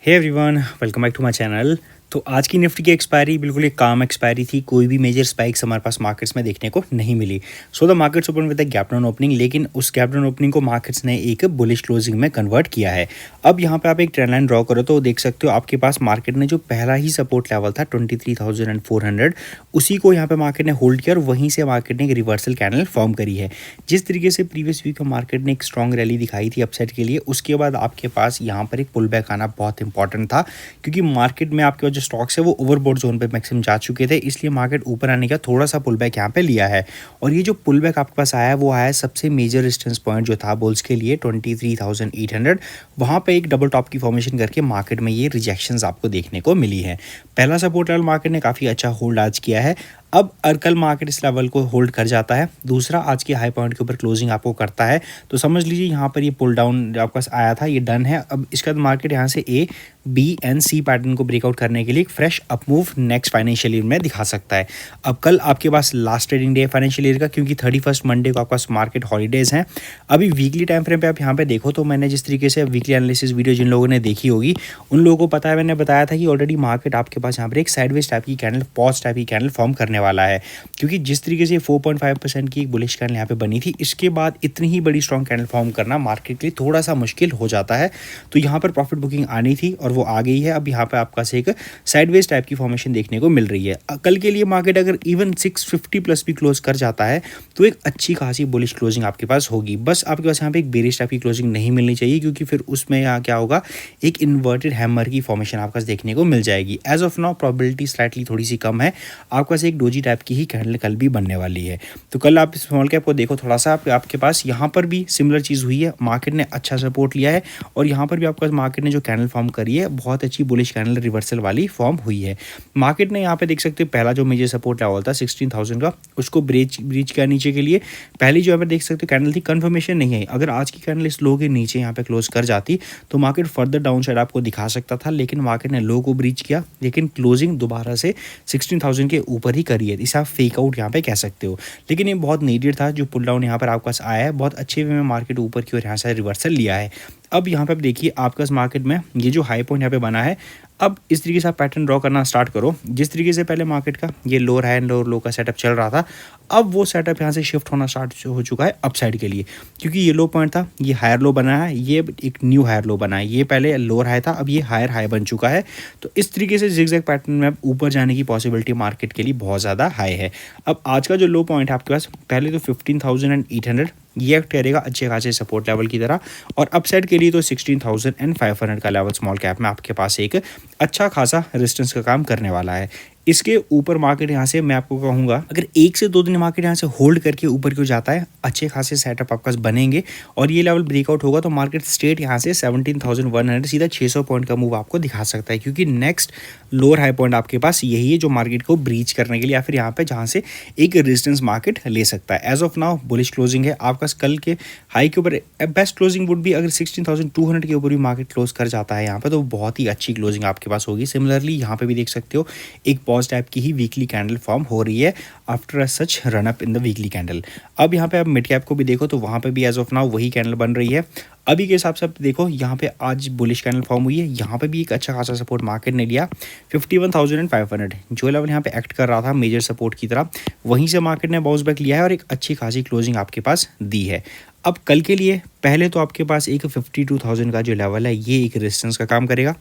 Hey everyone, welcome back to my channel. तो आज की निफ्टी की एक्सपायरी बिल्कुल एक काम एक्सपायरी थी। कोई भी मेजर स्पाइक्स हमारे पास मार्केट्स में देखने को नहीं मिली। So the markets open with gap down opening, लेकिन उस गैप डाउन ओपनिंग को मार्केट्स ने एक बुलिश क्लोजिंग में कन्वर्ट किया है। अब यहाँ पे आप एक ट्रेंड लाइन ड्रॉ करो तो देख सकते हो आपके पास मार्केट ने जो पहला ही सपोर्ट लेवल था 23,400, उसी को यहाँ पे मार्केट ने होल्ड किया और वहीं से मार्केट ने एक रिवर्सल कैंडल फॉर्म करी है। जिस तरीके से प्रीवियस वीक में मार्केट ने एक स्ट्रॉन्ग रैली दिखाई थी अपसाइड के लिए, उसके बाद आपके पास यहाँ पर एक पुल बैक आना बहुत इंपॉर्टेंट था, क्योंकि मार्केट में आपके जो स्टॉक्स है वो ओवरबॉट जोन पे मैक्सिमम जा चुके थे। इसलिए मार्केट ऊपर आने का थोड़ा सा पुल बैक यहाँ पे लिया है। और ये जो पुल बैक आपके पास आया है वो आया है सबसे मेजर रेजिस्टेंस पॉइंट जो था बुल्स के लिए 23,800, वहाँ पे एक डबल टॉप की फॉर्मेशन करके मार्केट में ये रिजेक्शंस आपको देखने को मिली है। पहला सपोर्ट लेवल मार्केट ने काफ़ी अच्छा होल्ड आज किया है। अब कल मार्केट इस लेवल को होल्ड कर जाता है, दूसरा आज के हाई पॉइंट के ऊपर क्लोजिंग आपको करता है, तो समझ लीजिए यहाँ पर ये पुल डाउन जो आपके पास आया था ये डन है। अब इसके बाद मार्केट यहाँ से A B and C pattern को ब्रेकआउट करने के लिए एक fresh up move next financial year में दिखा सकता है। अब कल आपके पास लास्ट ट्रेडिंग डे है फाइनेंशियल ईयर का, क्योंकि 31 मंडे को आपके पास मार्केट हॉलीडेज हैं। अभी वीकली टाइम फ्रेम पे आप यहाँ पे देखो तो मैंने जिस तरीके से वीकली एनालिसिस वीडियो जिन लोगों ने देखी होगी उन लोगों को पता है, मैंने बताया था कि ऑलरेडी मार्केट आपके पास यहाँ पर एक साइडवेज टाइप की कैंडल, पॉज टाइप की कैंडल फॉर्म करने वाला है, क्योंकि जिस तरीके से 4.5% की एक बुलिश कैंडल यहाँ पे बनी थी, इसके बाद इतनी ही बड़ी स्ट्रॉन्ग कैंडल फॉर्म करना मार्केट के लिए थोड़ा सा मुश्किल हो जाता है। तो यहाँ पर प्रॉफिट बुकिंग आनी थी और वो आ गई है। अब यहाँ पे आपका से एक साइडवेज टाइप की फॉर्मेशन देखने को मिल रही है। कल के लिए मार्केट अगर इवन 650 प्लस भी क्लोज कर जाता है तो एक अच्छी खासी बुलिश क्लोजिंग आपके पास होगी। बस आपके पास यहाँ पे एक बेरिश टाइप की क्लोजिंग नहीं मिलनी चाहिए, क्योंकि फिर उसमें यहाँ क्या होगा, एक इन्वर्टेड हैमर की फॉर्मेशन आपके पास देखने को मिल जाएगी। As of now probability slightly थोड़ी सी कम है, आपके पास एक डोजी टाइप की ही कैंडल कल भी बनने वाली है। तो कल आप स्मॉल कैप को देखो थोड़ा सा, आपके पास यहाँ पर भी सिमिलर चीज़ हुई है, मार्केट ने अच्छा सपोर्ट लिया है और यहाँ पर भी आपके पास मार्केट ने जो कैंडल फॉर्म करी है बहुत अच्छी बुलिश कैंडल रिवर्सल वाली फॉर्म हुई है। मार्केट ने यहाँ पे देख सकते हो पहला जो मेजर सपोर्ट लेवल था 16,000 का, उसको ब्रीच किया नीचे के लिए। पहली जो यहाँ पर देख सकते हो कैंडल थी, कंफर्मेशन नहीं है, अगर आज की कैंडल इस लो के नीचे यहाँ पे क्लोज कर जाती तो मार्केट फर्दर डाउन साइड आपको दिखा सकता था, लेकिन मार्केट ने लो को ब्रीच किया, लेकिन क्लोजिंग दोबारा से 16,000 के ऊपर ही करी है। इसे आप फेक आउट यहाँ पे कह सकते हो, लेकिन ये बहुत नीडेड था जो पुल डाउन यहाँ पर आपके पास आया है। बहुत अच्छे वे में मार्केट ऊपर की ओर यहाँ से रिवर्सल लिया है। अब यहाँ पे आप देखिए आपके पास मार्केट में ये जो हाई पॉइंट यहाँ पे बना है, अब इस तरीके से आप पैटर्न ड्रॉ करना स्टार्ट करो। जिस तरीके से पहले मार्केट का ये लोअर हाई एंड लोअर लो का सेटअप चल रहा था, अब वो सेटअप यहाँ से शिफ्ट होना स्टार्ट हो चुका है अप साइड के लिए, क्योंकि ये लो पॉइंट था, ये हायर लो बना है, ये एक न्यू हायर लो बना है, ये पहले लोअर हाई था, अब ये हायर हाई बन चुका है। तो इस तरीके से जिगजैग पैटर्न में अब ऊपर जाने की पॉसिबिलिटी मार्केट के लिए बहुत ज़्यादा हाई है। अब आज का जो लो पॉइंट है आपके पास, पहले तो 15,800 ये एक्ट करेगा अच्छे खासे सपोर्ट लेवल की तरह, और अपसाइड के लिए तो 16,500 का लेवल स्मॉल कैप में आपके पास एक अच्छा खासा रेजिस्टेंस का काम करने वाला है। इसके ऊपर मार्केट यहाँ से मैं आपको कहूँगा अगर 1 से 2 दिन मार्केट यहाँ से होल्ड करके ऊपर क्यों जाता है, अच्छे खासे सेटअप आपके पास बनेंगे और ये लेवल ब्रेकआउट होगा तो मार्केट स्ट्रेट यहाँ से 17,100 सीधा 600 पॉइंट का मूव आपको दिखा सकता है, क्योंकि नेक्स्ट लोअर हाई पॉइंट आपके पास यही है जो मार्केट को ब्रीच करने के लिए या फिर यहाँ पे जहाँ से एक रेजिस्टेंस मार्केट ले सकता है। As of now bullish closing है आपका कल के हाई के ऊपर। बेस्ट क्लोजिंग वुड भी अगर 16,200 के ऊपर भी मार्केट क्लोज कर जाता है यहाँ पे, तो बहुत ही अच्छी क्लोजिंग आपके पास होगी। सिमिलरली यहाँ पे भी देख सकते हो एक पॉज टाइप की ही वीकली कैंडल फॉर्म हो रही है after such run up in the weekly candle. अब यहाँ पे आप मिड कैप को भी देखो तो वहाँ पे भी एज ऑफ नाउ वही कैंडल बन रही है। अभी के हिसाब से आप देखो यहाँ पे आज बुलिश कैंडल फॉर्म हुई है, यहाँ पे भी एक अच्छा खासा सपोर्ट मार्केट ने लिया 51,500, जो लेवल यहाँ पे एक्ट कर रहा था मेजर सपोर्ट की तरह, वहीं से मार्केट ने बाउंस बैक लिया है और एक अच्छी खासी क्लोजिंग आपके पास दी है। अब कल के लिए पहले तो आपके पास एक 52,000 का जो लेवल है ये एक रेजिस्टेंस का काम करेगा,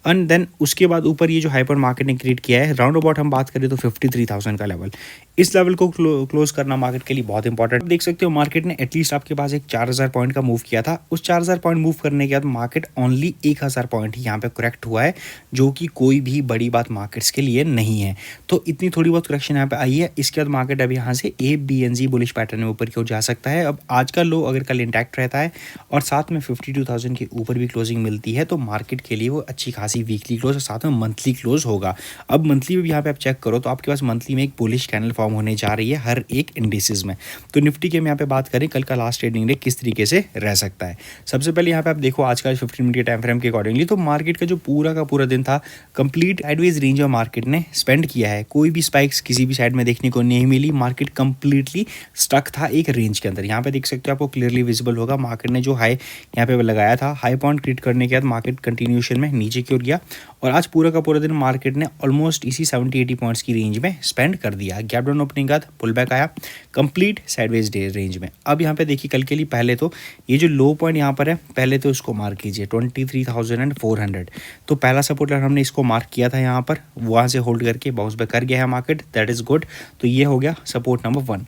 एंड देन उसके बाद ऊपर ये जो हाइपर मार्केट ने क्रिएट किया है राउंड अबाउट हम बात करें तो 53,000 का लेवल, इस लेवल को क्लोज करना मार्केट के लिए बहुत इंपॉर्टेंट। देख सकते हो मार्केट ने एटलीस्ट आपके पास एक 4,000 पॉइंट का मूव किया था, उस 4,000 पॉइंट मूव करने के बाद मार्केट ओनली 1,000 पॉइंट ही यहाँ पे करेक्ट हुआ है, जो कि कोई भी बड़ी बात मार्केट्स के लिए नहीं है। तो इतनी थोड़ी बहुत करेक्शन यहाँ पे आई है, इसके बाद मार्केट अभी यहाँ से A B N G bullish pattern में ऊपर की ओर जा सकता है। अब आज का लो अगर कल इंटैक्ट रहता है और साथ में 52,000 के ऊपर भी क्लोजिंग मिलती है तो मार्केट के लिए वो अच्छी खासी वीकली क्लोज और साथ में मंथली क्लोज होगा। अब मंथली में भी यहाँ पे आप चेक करो तो आपके पास मंथली में एक बुलिश कैंडल फॉर्म होने जा रही है हर एक इंडिसेस में। तो निफ्टी के हम यहाँ पे बात करें कल का लास्ट ट्रेडिंग डे किस तरीके से रह सकता है, सबसे पहले यहाँ पे आप देखो आज का 15 मिनट के टाइम फ्रेम के अकॉर्डिंगली, तो मार्केट का जो पूरा का पूरा दिन था कंप्लीट साइडवेज रेंज में मार्केट ने स्पेंड किया है। कोई भी स्पाइक्स किसी भी साइड में देखने को नहीं मिली, मार्केट कंप्लीटली स्टक था एक रेंज के अंदर। यहाँ पे देख सकते हो, आपको क्लियरली विजिबल होगा मार्केट ने जो हाई यहाँ पे लगाया था, हाई पॉइंट क्रिएट करने के बाद मार्केट कंटिन्यूएशन में नीचे की ओर गया और आज पूरा का पूरा दिन मार्केट ने ऑलमोस्ट इसी 70-80 पॉइंट्स की रेंज में स्पेंड कर दिया। गैप डाउन ओपनिंग के बाद पुल बैक आया कंप्लीट साइडवेज डे रेंज में। अब यहाँ पे देखिए कल के लिए पहले तो ये जो लो पॉइंट यहाँ पर है, पहले तो इसको मार्क कीजिए 23,400। तो पहला सपोर्ट लेवल हमने इसको मार्क किया था यहाँ पर, वहाँ से होल्ड करके बाउंस बैक कर गया है मार्केट, दैट इज़ गुड। तो ये हो गया सपोर्ट नंबर 1।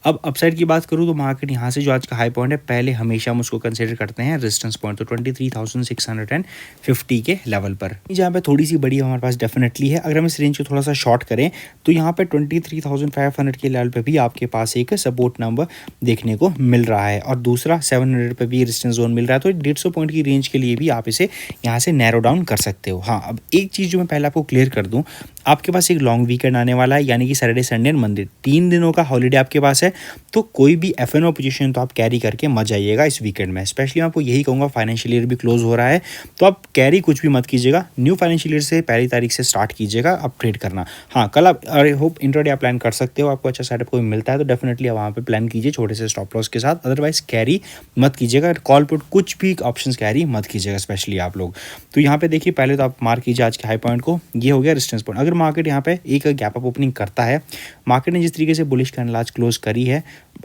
अब अपसाइड की बात करूँ तो मार्केट यहाँ से जो आज का हाई पॉइंट है, पहले हमेशा हम उसको कंसीडर करते हैं रेजिस्टेंस पॉइंट, तो 23,650 के लेवल पर, जहाँ पे थोड़ी सी बड़ी हमारे पास डेफिनेटली है। अगर हम इस रेंज को थोड़ा सा शॉर्ट करें तो यहाँ पे 23,500 के लेवल पे भी आपके पास एक सपोर्ट नंबर देखने को मिल रहा है और दूसरा 700 पे भी रेजिस्टेंस जोन मिल रहा है। तो 150 पॉइंट की रेंज के लिए भी आप इसे यहाँ से नैरो डाउन कर सकते हो। हाँ, अब एक चीज़ जो मैं पहले आपको क्लियर कर दूँ, आपके पास एक लॉन्ग वीकेंड आने वाला है, यानी कि सैटरडे संडे एंड मंडे 3 दिनों का हॉलीडे आपके पास है। तो कोई भी एफएनओ पोजीशन तो आप कैरी करके मत जाइएगा इस वीकेंड में। स्पेशली मैं आपको यही कहूँगा, फाइनेंशियल ईयर भी क्लोज हो रहा है तो आप कैरी कुछ भी मत कीजिएगा। न्यू फाइनेंशियल ईयर से 1 तारीख से स्टार्ट कीजिएगा आप ट्रेड करना। हाँ, कल आप आई होप इंट्राडे आप प्लान कर सकते हो, आपको अच्छा सेटअप कोई मिलता है तो डेफिनेटली आप वहाँ पे प्लान कीजिए छोटे से स्टॉप लॉस के साथ, अदरवाइज कैरी मत कीजिएगा। कॉल पुट कुछ भी ऑप्शंस कैरी मत कीजिएगा स्पेशली आप लोग। तो यहाँ पे देखिए पहले तो आप मार्क कीजिए आज के हाई पॉइंट को, ये हो गया रेजिस्टेंस पॉइंट। अगर मार्केट यहाँ पे एक गैप अप ओपनिंग करता है, मार्केट ने जिस तरीके से बुलिश कैंडल आज क्लोज करी है,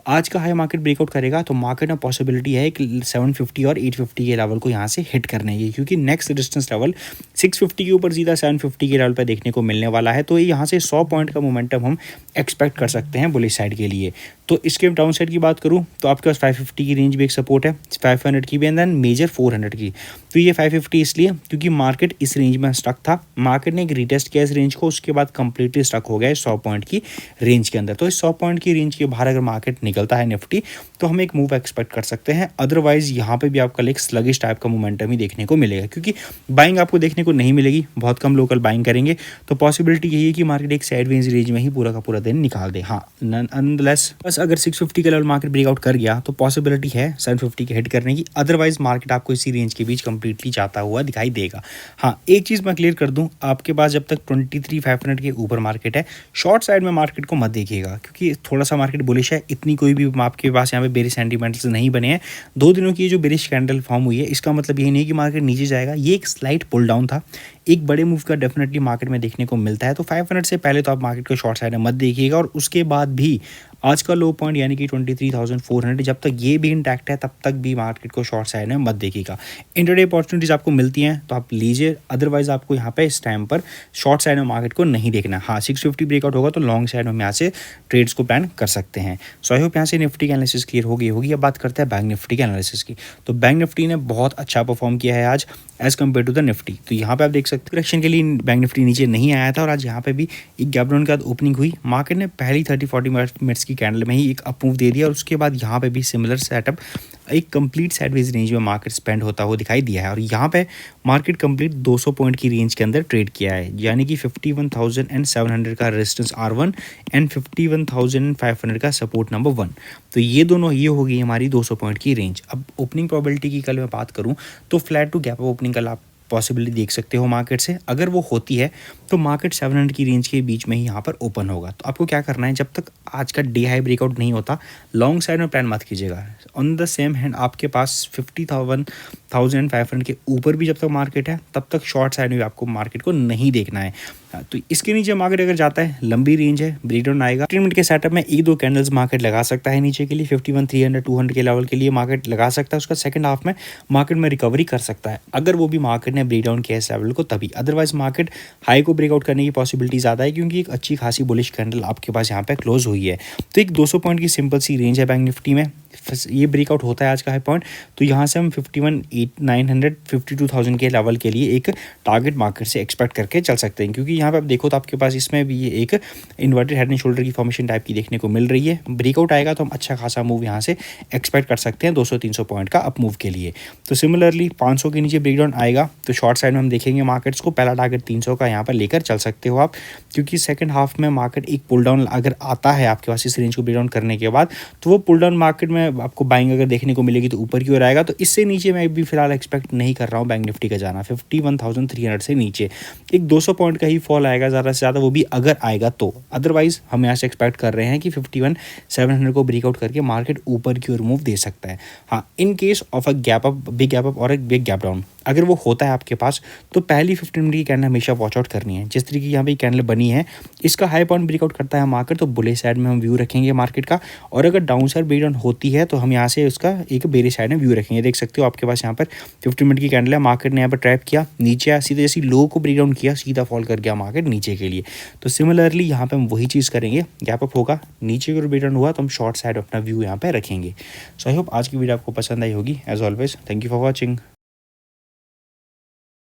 आज का हाई मार्केट ब्रेकआउट करेगा तो मार्केट में पॉसिबिलिटी है कि 750 और 850 के लेवल को यहाँ से हिट करने की, क्योंकि नेक्स्ट रेजिस्टेंस लेवल 650 के ऊपर सीधा 750 के लेवल पर देखने को मिलने वाला है। तो ये यहाँ से 100 पॉइंट का मोमेंटम हम एक्सपेक्ट कर सकते हैं बुलिश साइड के लिए। तो इसके डाउन साइड की बात करूँ तो आपके पास 550 की रेंज भी एक सपोर्ट है, 500 की भी, एंड देन मेजर 400 की। तो ये 550 इसलिए क्योंकि मार्केट इस रेंज में स्टक था, मार्केट ने एक रिटेस्ट किया इस रेंज को, उसके बाद कंप्लीटली स्टक हो गया 100 पॉइंट की रेंज के अंदर। तो इस 100 पॉइंट की रेंज के बाहर अगर मार्केट निकलता है निफ्टी, तो हम एक मूव एक्सपेक्ट कर सकते हैं। अदरवाइज यहाँ पे भी आपका एक स्लगिश टाइप का मोमेंटम ही देखने को मिलेगा, क्योंकि बाइंग आपको देखने को नहीं मिलेगी, बहुत कम लोकल बाइंग करेंगे। तो पॉसिबिलिटी यही है कि मार्केट एक साइडवेज रेंज में ही पूरा का पूरा दिन निकाल दे। हाँ, नॉनदलेस बस अगर 650 के लेवल मार्केट ब्रेकआउट कर गया तो पॉसिबिलिटी है 750 के हिट करने की, अदरवाइज मार्केट आपको इसी रेंज के बीच कंप्लीटली जाता हुआ दिखाई देगा। हाँ, एक चीज़ मैं क्लियर कर दूं, आपके पास जब तक 23,500 के ऊपर मार्केट है, शॉर्ट साइड में मार्केट को मत देखिएगा, क्योंकि थोड़ा सा मार्केट बुलिश है, इतनी कोई भी आपके पास यहाँ पे बेरिश सेंटीमेंटल्स नहीं बने हैं। 2 दिनों की जो बेरिश कैंडल फॉर्म हुई है, इसका मतलब ये नहीं है कि मार्केट नीचे जाएगा, ये एक स्लाइट पुल डाउन था। एक बड़े मूव का डेफिनेटली मार्केट में देखने को मिलता है। तो 500 से पहले तो आप मार्केट को शॉर्ट साइड में मत देखिएगा, और उसके बाद भी आज का लो पॉइंट यानी कि 23,400 जब तक ये भी इंटैक्ट है तब तक भी मार्केट को शॉर्ट साइड में मत देखिएगा। इंट्राडे अपॉर्चुनिटीज आपको मिलती हैं तो आप लीजिए, अदरवाइज आपको यहाँ पे इस टाइम पर शॉर्ट साइड में मार्केट को नहीं देखना। हाँ, 650 ब्रेकआउट होगा तो लॉन्ग साइड में हम यहाँ से ट्रेड्स को प्लान कर सकते हैं। सो आई होप यहाँ से निफ्टी की एनालिसिस क्लियर हो गई होगी। अब बात करते हैं बैंक निफ्टी के एनालिसिस की। तो बैंक निफ्टी ने बहुत अच्छा परफॉर्म किया है आज as compared to the Nifty. तो यहाँ पे आप देख सकते हैं करेक्शन के लिए बैंक निफ्टी नीचे नहीं आया था, और आज यहाँ पे भी एक गैप डाउन के बाद ओपनिंग हुई, मार्केट ने पहली 30-40 मिनट्स की कैंडल में ही एक अप मूव दे दिया, और उसके बाद यहाँ पे भी सिमिलर सेटअप एक कंप्लीट साइडवेज रेंज में मार्केट स्पेंड होता हुआ दिखाई दिया है। और यहाँ पे मार्केट कंप्लीट 200 पॉइंट की रेंज के अंदर ट्रेड किया है, यानी कि 51,700 का रेजिस्टेंस R1 एंड 51,500 का सपोर्ट नंबर 1। तो ये दोनों ये हो गई हमारी 200 पॉइंट की रेंज। अब ओपनिंग प्रोबेबिलिटी की कल मैं बात करूँ तो फ्लैट टू गैप ओपनिंग कल आप पॉसिबिलिटी देख सकते हो मार्केट से। अगर वो होती है तो मार्केट 700 की रेंज के बीच में ही यहाँ पर ओपन होगा। तो आपको क्या करना है, जब तक आज का डे हाई ब्रेकआउट नहीं होता, लॉन्ग साइड में प्लान मत कीजिएगा। ऑन द सेम हैंड आपके पास 50,500 के ऊपर भी जब तक मार्केट है, तब तक शॉर्ट साइड में आपको मार्केट को नहीं देखना है। तो इसके नीचे मार्केट अगर जाता है, लंबी रेंज है, ब्रेकडाउन आएगा, 15 मिनट के सेटअप में 1-2 कैंडल्स मार्केट लगा सकता है नीचे के लिए, 51,300 200 के लेवल के लिए मार्केट लगा सकता है। उसका सेकंड हाफ में मार्केट में रिकवरी कर सकता है, अगर वो भी मार्केट ने ब्रेकडाउन किया इस लेवल को तभी। अदरवाइज मार्केट हाई को ब्रेकआउट करने की पॉसिबिलिटी ज़्यादा है, क्योंकि एक अच्छी खासी बुलिश कैंडल आपके पास यहाँ पे क्लोज हुई है। तो एक 200 पॉइंट की सिंपल सी रेंज है बैंक निफ्टी में। ये ब्रेकआउट होता है आज का हाई पॉइंट, तो यहाँ से हम 51,900 52,000 के लेवल के लिए एक टारगेट मार्केट से एक्सपेक्ट करके चल सकते हैं। क्योंकि यहाँ पे आप देखो तो आपके पास इसमें भी ये एक इन्वर्टेड हेड एंड शोल्डर की फॉर्मेशन टाइप की देखने को मिल रही है। ब्रेकआउट आएगा तो हम अच्छा खासा मूव यहाँ से एक्सपेक्ट कर सकते हैं 200-300 पॉइंट का अप मूव के लिए। तो सिमिलरली 500 के नीचे ब्रेकडाउन आएगा तो शॉर्ट साइड में हम देखेंगे मार्केट्स को, पहला टारगेट 300 का यहाँ पर लेकर चल सकते हो आप, क्योंकि सेकंड हाफ में मार्केट एक पुल डाउन अगर आता है आपके पास इस रेंज को ब्रेक डाउन करने के बाद, तो वो पुल डाउन मार्केट में में आपको बाइंग अगर देखने को मिलेगी तो ऊपर की ओर आएगा। तो इससे नीचे मैं भी फिलहाल एक्सपेक्ट नहीं कर रहा हूँ बैंक निफ्टी का जाना 51,300 से नीचे। एक 200 पॉइंट का ही फॉल आएगा ज़्यादा से ज़्यादा, वो भी अगर आएगा तो। अदरवाइज हम यहाँ से एक्सपेक्ट कर रहे हैं कि 51,700 को ब्रेकआउट करके मार्केट ऊपर की ओर मूव दे सकता है। हाँ, in case of a gap up, big gap up और एक बिग गैप डाउन अगर वो होता है आपके पास, तो पहली 15 मिनट की कैंडल हमेशा वॉच आउट करनी है। जिस तरीके की यहाँ पे कैंडल बनी है, इसका हाई पॉइंट ब्रेकआउट करता है मार्केट तो बुलिश साइड में हम व्यू रखेंगे मार्केट का, और अगर डाउन साइड ब्रेकडाउन होती है तो हम यहाँ से उसका एक बेरिश साइड में व्यू रखेंगे। देख सकते हो आपके पास यहाँ पर 15 मिनट की कैंडल है, मार्केट ने यहाँ पर ट्रैप किया, नीचे आया, सीधे जैसी लो को ब्रेकडाउन किया, सीधा फॉल कर गया मार्केट नीचे के लिए। तो सिमिलरली यहाँ पे हम वही चीज़ करेंगे, गैप अप होगा, नीचे की ओर ब्रेकडाउन हुआ तो हम शॉर्ट साइड अपना व्यू यहाँ पे रखेंगे। सो आई होप आज की वीडियो आपको पसंद आई होगी। As always thank you for watching.